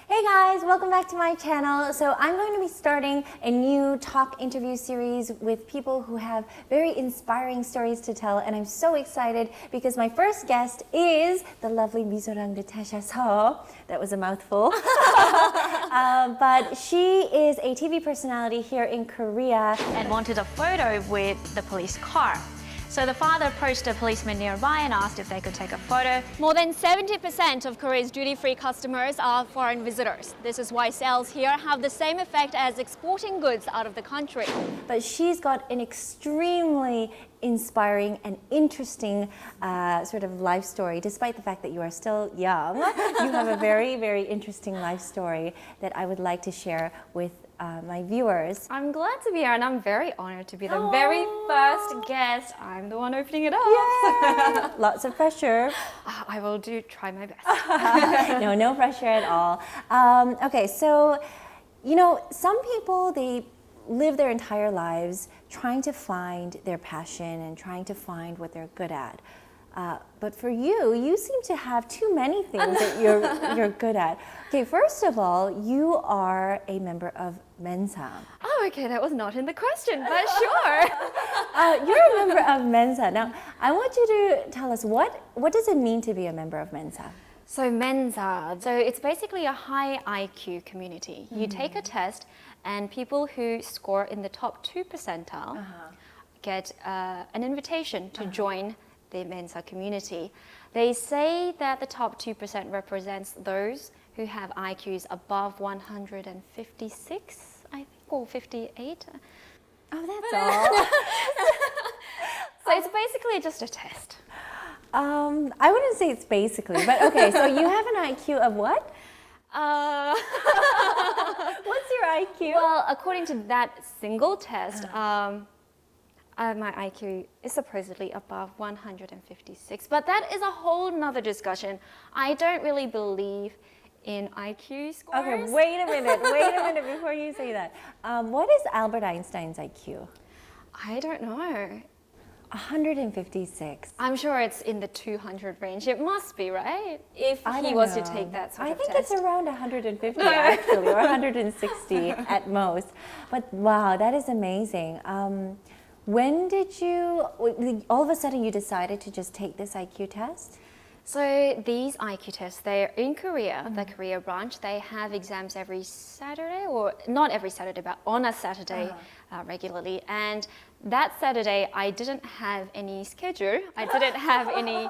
Hey guys, welcome back to my channel. So I'm going to be starting a new talk interview series with people who have very inspiring stories to tell, and I'm so excited because my first guest is the lovely Misorang Natasha Seo. That was a mouthful. But she is a TV personality here in Korea and wanted a photo with the police car. So the father approached a policeman nearby and asked if they could take a photo. More than 70% of Korea's duty-free customers are foreign visitors. This is why sales here have the same effect as exporting goods out of the country. But she's got an extremely inspiring and interesting sort of life story. Despite the fact that you are still young, you have a very, very interesting life story that I would like to share with my viewers. I'm glad to be here and I'm very honored to be the very first guest. I'm the one opening it up. Yeah. Lots of pressure. I will try my best. No pressure at all. Okay, so, you know, some people, they live their entire lives trying to find their passion and trying to find what they're good at. But for you, you seem to have too many things that you're good at. Okay, first of all, you are a member of Mensa. Oh, okay, that was not in the question, but sure. You're a member of Mensa. Now, I want you to tell us what does it mean to be a member of Mensa? So Mensa, so it's basically a high IQ community. You take a test and people who score in the top 2 percentile get an invitation to join the Mensa community. They say that the top 2% represents those who have IQs above 156, I think, or 58. Oh, that's all. So it's basically just a test. I wouldn't say it's basically, but okay, so you have an IQ of what? What's your IQ? Well, according to that single test, my IQ is supposedly above 156, but that is a whole nother discussion. I don't really believe in IQ scores. Okay, wait a minute before you say that. What is Albert Einstein's IQ? I don't know. 156. I'm sure it's in the 200 range. It must be, right? If I he was to take that sort of test. I think it's around 150 actually, or 160 at most. But wow, that is amazing. When did you, all of a sudden you decided to just take this IQ test? So these IQ tests, they're in Korea, the Korea branch. They have exams every Saturday, or not every Saturday, but on a Saturday regularly. And that Saturday, I didn't have any schedule. I didn't have any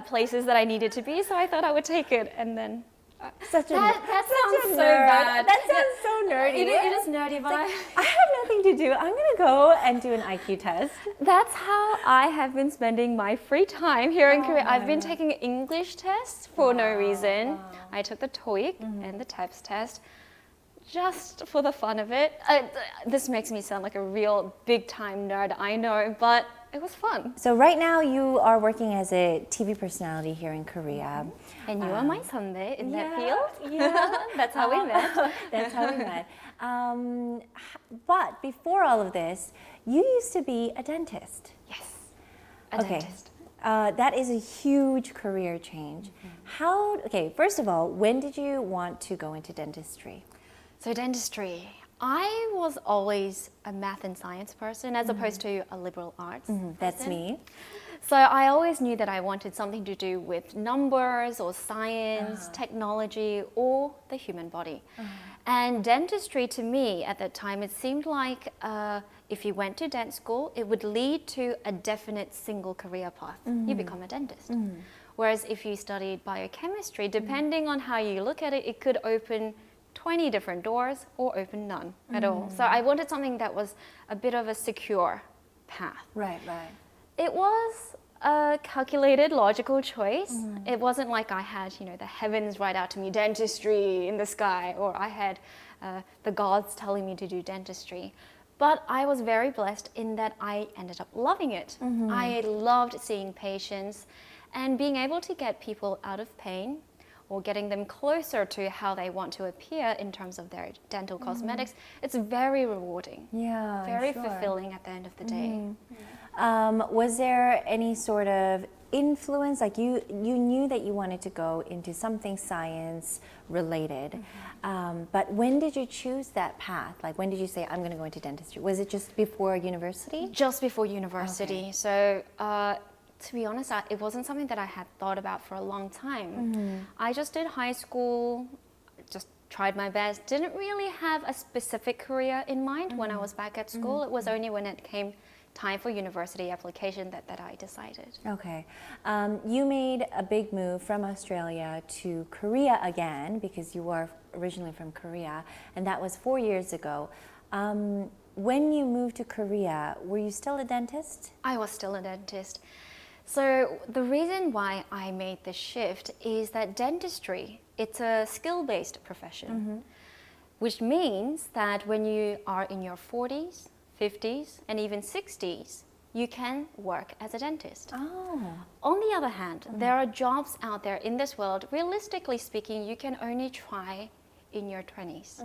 places that I needed to be, so I thought I would take it and then... that sounds so bad. That sounds so nerdy. It is nerdy, but I have nothing to do. I'm going to go and do an IQ test. That's how I have been spending my free time here in Korea. I've been taking English tests for no reason. I took the TOEIC and the TEPS test just for the fun of it. This makes me sound like a real big-time nerd, I know, but it was fun. So right now you are working as a TV personality here in Korea. And you are my Sunday in that field. Yeah. That's how we met. That's how we met. But before all of this, you used to be a dentist. Yes, a dentist. That is a huge career change. Okay, first of all, when did you want to go into dentistry? So dentistry, I was always a math and science person as opposed to a liberal arts person. That's me. So I always knew that I wanted something to do with numbers or science, technology, or the human body. And dentistry to me at that time, it seemed like if you went to dent school, it would lead to a definite single career path. You become a dentist. Whereas if you studied biochemistry, depending on how you look at it, it could open 20 different doors or open none at all. So I wanted something that was a bit of a secure path. Right. It was a calculated, logical choice. It wasn't like I had, the heavens write out to me, dentistry in the sky, or I had the gods telling me to do dentistry. But I was very blessed in that I ended up loving it. I loved seeing patients and being able to get people out of pain or getting them closer to how they want to appear in terms of their dental cosmetics. It's very rewarding. Yeah, very fulfilling at the end of the day. Was there any sort of influence, like you knew that you wanted to go into something science related, but when did you choose that path? Like when did you say, I'm going to go into dentistry? Was it just before university? Just before university. Okay. So to be honest, it wasn't something that I had thought about for a long time. I just did high school, just tried my best, didn't really have a specific career in mind when I was back at school. It was only when it came time for university application that I decided. Okay. You made a big move from Australia to Korea again because you are originally from Korea, and that was 4 years ago. When you moved to Korea, were you still a dentist? I was still a dentist. So the reason why I made the shift is that dentistry, it's a skill-based profession, which means that when you are in your 40s, 50s, and even 60s, you can work as a dentist. Oh. On the other hand, there are jobs out there in this world, realistically speaking, you can only try in your 20s.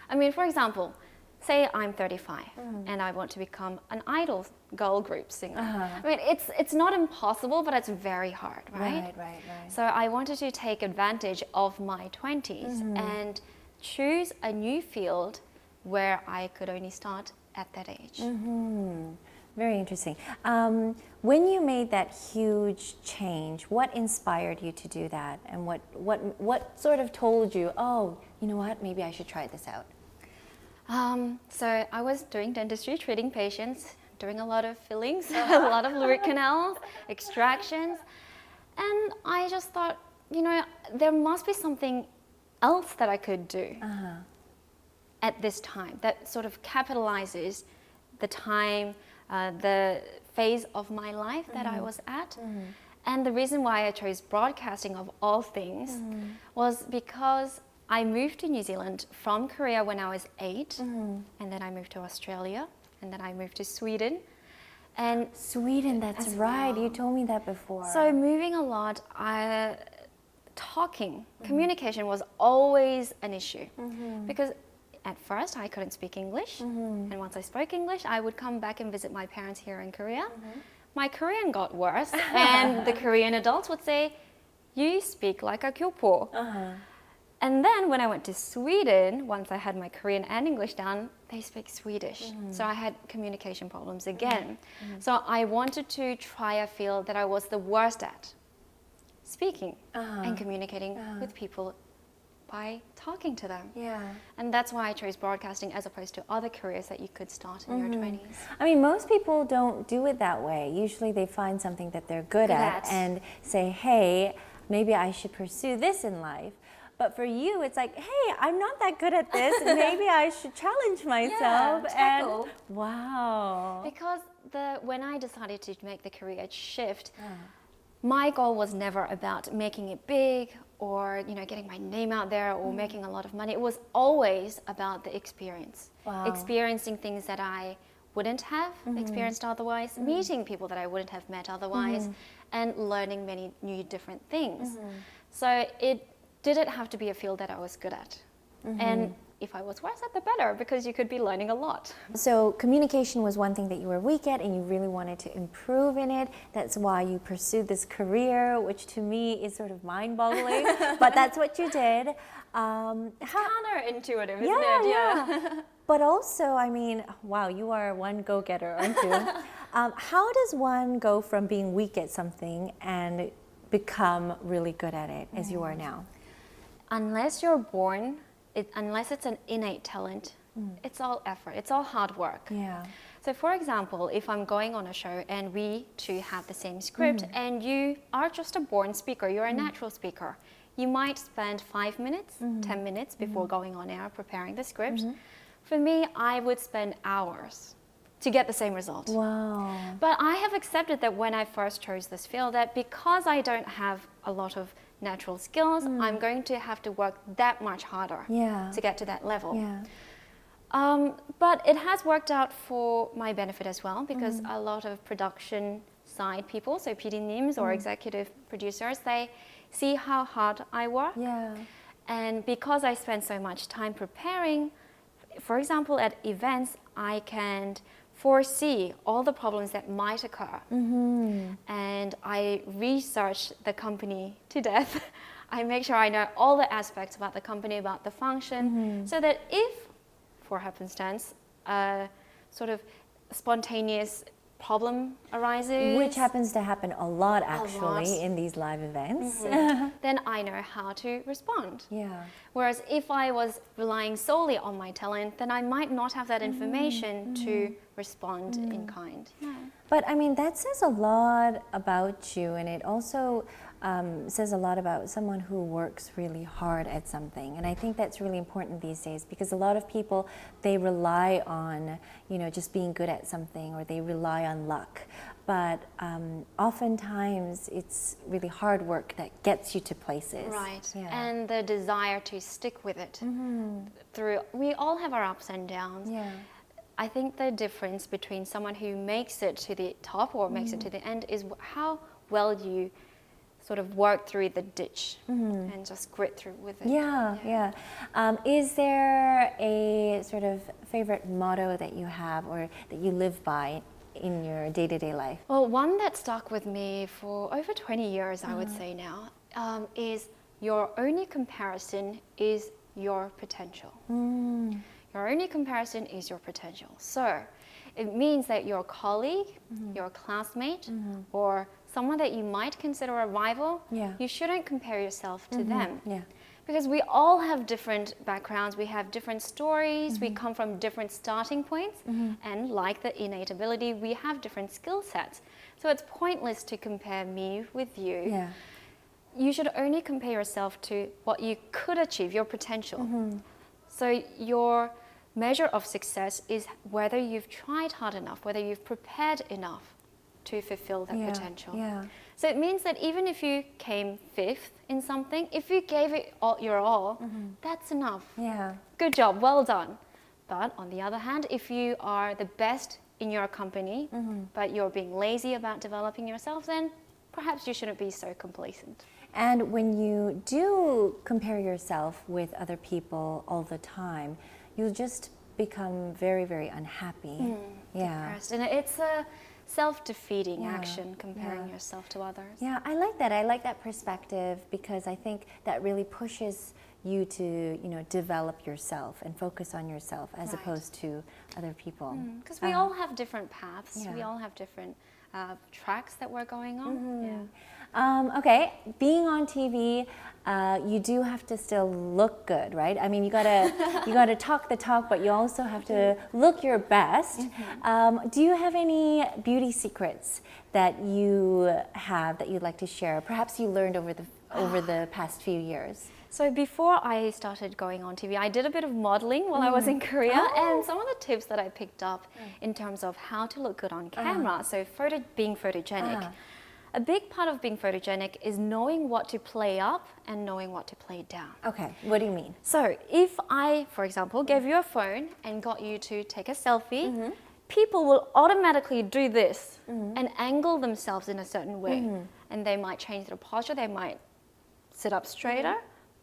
I mean, for example, say I'm 35 and I want to become an idol girl group singer. I mean, it's not impossible, but it's very hard, right? Right. So I wanted to take advantage of my 20s and choose a new field where I could only start at that age. Very interesting. When you made that huge change, what inspired you to do that? And what sort of told you, oh, you know what, maybe I should try this out? So I was doing dentistry, treating patients, doing a lot of fillings, a lot of root canals, extractions. And I just thought, you know, there must be something else that I could do at this time that sort of capitalizes the time, the phase of my life that I was at. And the reason why I chose broadcasting of all things was because I moved to New Zealand from Korea when I was 8, and then I moved to Australia, and then I moved to Sweden. And Sweden, that's right. well. You told me that before. so moving a lot, talking, communication was always an issue because at first I couldn't speak English, and once I spoke English, I would come back and visit my parents here in Korea. My Korean got worse, and the Korean adults would say, "You speak like a kyopo." And then when I went to Sweden, once I had my Korean and English down, they speak Swedish. So I had communication problems again. So I wanted to try a field that I was the worst at, speaking and communicating with people by talking to them. Yeah. And that's why I chose broadcasting as opposed to other careers that you could start in your 20s. I mean, most people don't do it that way. Usually they find something that they're good at and say, hey, maybe I should pursue this in life. But for you, it's like, hey, I'm not that good at this. Maybe I should challenge myself. tackle. And wow. Because when I decided to make the career shift, my goal was never about making it big or getting my name out there or making a lot of money. It was always about the experience. Wow. Experiencing things that I wouldn't have experienced otherwise, meeting people that I wouldn't have met otherwise, and learning many new different things. So it didn't have to be a field that I was good at. And if I was worse at, the better, because you could be learning a lot. So communication was one thing that you were weak at and you really wanted to improve in it. That's why you pursued this career, which to me is sort of mind-boggling, but that's what you did. Counterintuitive, isn't Yeah, it? yeah. But also, I mean, wow, you are one go-getter, aren't you? How does one go from being weak at something and become really good at it as you are now? Unless you're born, unless it's an innate talent, it's all effort, it's all hard work. Yeah. So for example, if I'm going on a show and we two have the same script and you are just a born speaker, you're a natural speaker, you might spend 5 minutes, 10 minutes before going on air preparing the script. For me, I would spend hours to get the same result. Wow. But I have accepted that when I first chose this field, that because I don't have a lot of natural skills, I'm going to have to work that much harder to get to that level. Yeah. But it has worked out for my benefit as well, because a lot of production side people, so PDNIMs or executive producers, they see how hard I work. Yeah. And because I spend so much time preparing, for example, at events, I can foresee all the problems that might occur. And I research the company to death. I make sure I know all the aspects about the company, about the function, so that if, for happenstance, a sort of spontaneous problem arises, Which happens to happen a lot actually in these live events. then I know how to respond. Yeah. Whereas if I was relying solely on my talent, then I might not have that information to respond in kind. But I mean, that says a lot about you, and it also says a lot about someone who works really hard at something. And I think that's really important these days, because a lot of people, they rely on, you know, just being good at something, or they rely on luck. But oftentimes it's really hard work that gets you to places. Right. Yeah. And the desire to stick with it through, we all have our ups and downs. Yeah. I think the difference between someone who makes it to the top or makes it to the end is how well you sort of work through the ditch and just grit through with it. Yeah. Is there a sort of favorite motto that you have or that you live by in your day-to-day life? Well, one that stuck with me for over 20 years, I would say now, is your only comparison is your potential. Your only comparison is your potential. So it means that your colleague, your classmate, or someone that you might consider a rival, you shouldn't compare yourself to them. Because we all have different backgrounds, we have different stories, we come from different starting points, and like the innate ability, we have different skill sets. So it's pointless to compare me with you. You should only compare yourself to what you could achieve, your potential. So your measure of success is whether you've tried hard enough, whether you've prepared enough to fulfill that potential. So it means that even if you came 5th in something, if you gave it your all, that's enough. Good job, well done. But on the other hand, if you are the best in your company, but you're being lazy about developing yourself, then perhaps you shouldn't be so complacent. And when you do compare yourself with other people all the time, you'll just become very, very unhappy. Depressed. And it's a self-defeating action, comparing yourself to others. Yeah, I like that. I like that perspective, because I think that really pushes you to, you know, develop yourself and focus on yourself as opposed to other people. Because we all have different paths. We all have different tracks that we're going on. Okay, being on TV, you do have to still look good, right? I mean, you gotta talk the talk, but you also have to look your best. Do you have any beauty secrets that you have that you'd like to share? Perhaps you learned over the past few years. So before I started going on TV, I did a bit of modeling while I was in Korea, and some of the tips that I picked up in terms of how to look good on camera, so being photogenic. A big part of being photogenic is knowing what to play up and knowing what to play down. Okay, what do you mean? So if I, for example, gave you a phone and got you to take a selfie, people will automatically do this and angle themselves in a certain way. And they might change their posture, they might sit up straighter,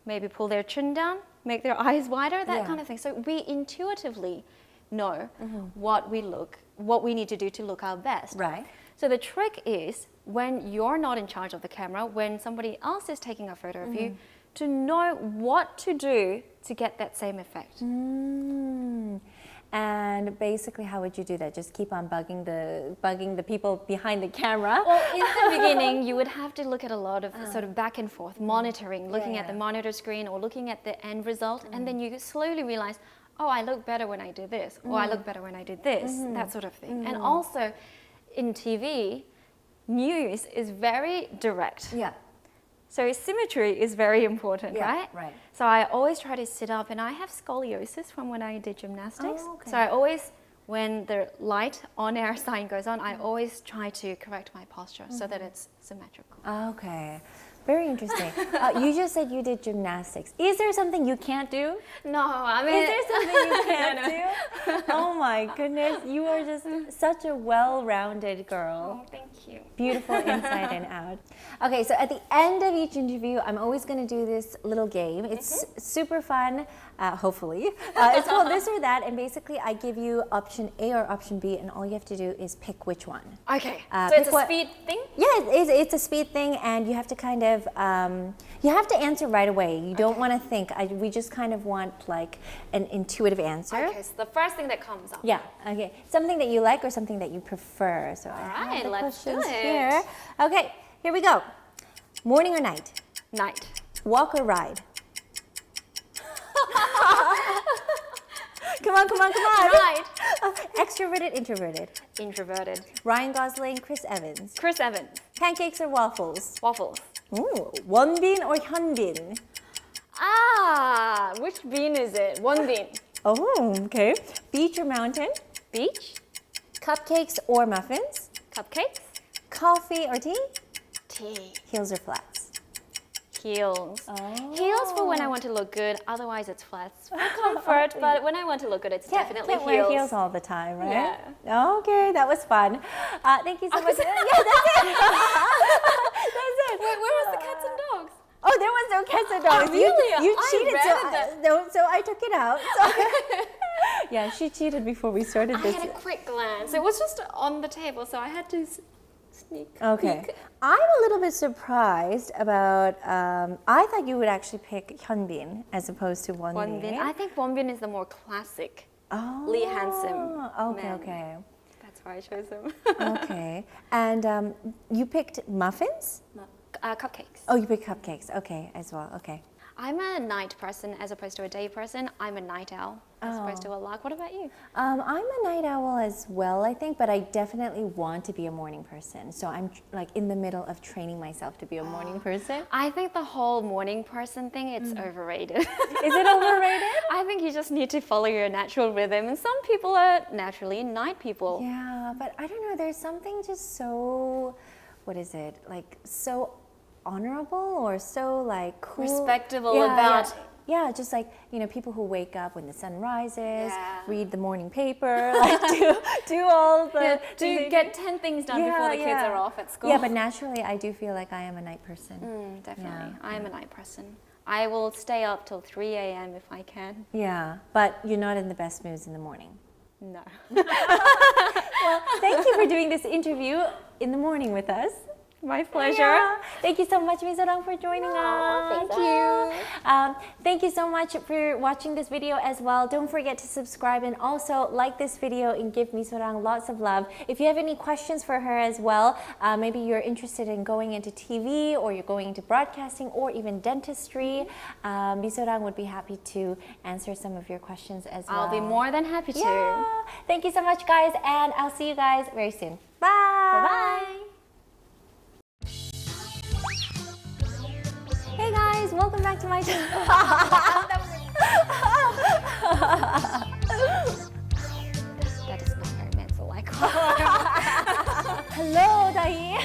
maybe pull their chin down, make their eyes wider, that kind of thing. So we intuitively know what we need to do to look our best. Right. So the trick is, when you're not in charge of the camera, when somebody else is taking a photo of you, to know what to do to get that same effect. And basically, how would you do that? Just keep on bugging the people behind the camera? Well, in the beginning, you would have to look at a lot of sort of back and forth, monitoring, looking at the monitor screen or looking at the end result, and then you slowly realize, oh, I look better when I do this, or I look better when I do this, that sort of thing. And also, in TV, news is very direct. So symmetry is very important, right? So I always try to sit up, and I have scoliosis from when I did gymnastics. So I always, when the light on-air sign goes on, I always try to correct my posture so that it's symmetrical. Okay. Very interesting. You just said you did gymnastics. Is there something you can't do? No, I mean... Is there something you can't do? Oh my goodness, you are just such a well-rounded girl. Oh, thank you. Beautiful inside and out. Okay, so at the end of each interview, I'm always going to do this little game. It's super fun, hopefully. It's called This or That, and basically I give you option A or option B, and all you have to do is pick which one. Okay, so it's a speed thing? Yeah, it's a speed thing, and you have to kind of, you have to answer right away. You don't want to think. We just kind of want like an intuitive answer. Okay, so the first thing that comes up. Yeah, okay. Something that you like or something that you prefer. So I have the let's do questions it. here. Okay, here we go. Morning or night? Night. Walk or ride? Come on. Night. Extroverted, introverted? Introverted. Ryan Gosling, Chris Evans? Chris Evans. Pancakes or waffles? Waffles. Ooh, wonbin or hyunbin? Ah, which bean is it? One bean. Oh, okay. Beach or mountain? Beach. Cupcakes or muffins? Cupcakes. Coffee or tea? Tea. Heels or flats? Heels. Oh. Heels for when I want to look good, otherwise it's flats for comfort, but when I want to look good, it's definitely can't heels. wear heels all the time, right? Yeah. Okay, that was fun. Thank you so much. Yeah, that's it. That's it. Wait, where was the cats and dogs? Oh, there was no cats and dogs. Really? You I cheated, read so I took it out. So yeah, she cheated before we started I this. had a quick glance. It was just on the table, so I had to sneak. Okay. peek. I'm a little bit surprised about, I thought you would actually pick hyunbin as opposed to wonbin. Wonbin. I think Wonbin is the more classic. Oh. Lee handsome Okay, man. okay. That's why I chose him. Okay. And you picked muffins? Cupcakes. Oh, you picked cupcakes. Okay, as well. Okay. I'm a night person as opposed to a day person. I'm a night owl as opposed to a lark. What about you? I'm a night owl as well, I think, but I definitely want to be a morning person. So I'm like in the middle of training myself to be a morning person. I think the whole morning person thing, it's overrated. Is it overrated? I think you just need to follow your natural rhythm. And some people are naturally night people. Yeah, but I don't know. There's something just so, what is it? Like so honorable or so like cool. Respectable about... Yeah, just like, you know, people who wake up when the sun rises, Yeah. read the morning paper, like do all the... get 10 things done before the kids are off at school. Yeah, but naturally I do feel like I am a night person. Definitely. Yeah, I am a night person. I will stay up till 3 a.m. if I can. Yeah, but you're not in the best moods in the morning. No. Well, thank you for doing this interview in the morning with us. My pleasure. Yeah. Thank you so much, Misorang, for joining us. Thank you. Thank you so much for watching this video as well. Don't forget to subscribe and also like this video and give Misorang lots of love. If you have any questions for her as well, maybe you're interested in going into TV or you're going into broadcasting or even dentistry, Misorang would be happy to answer some of your questions as well. I'll be more than happy to. Yeah. Thank you so much, guys, and I'll see you guys very soon. Bye. Bye-bye. Hey guys, welcome back to my channel. That is not very Mensa-like. Hello, Dahi.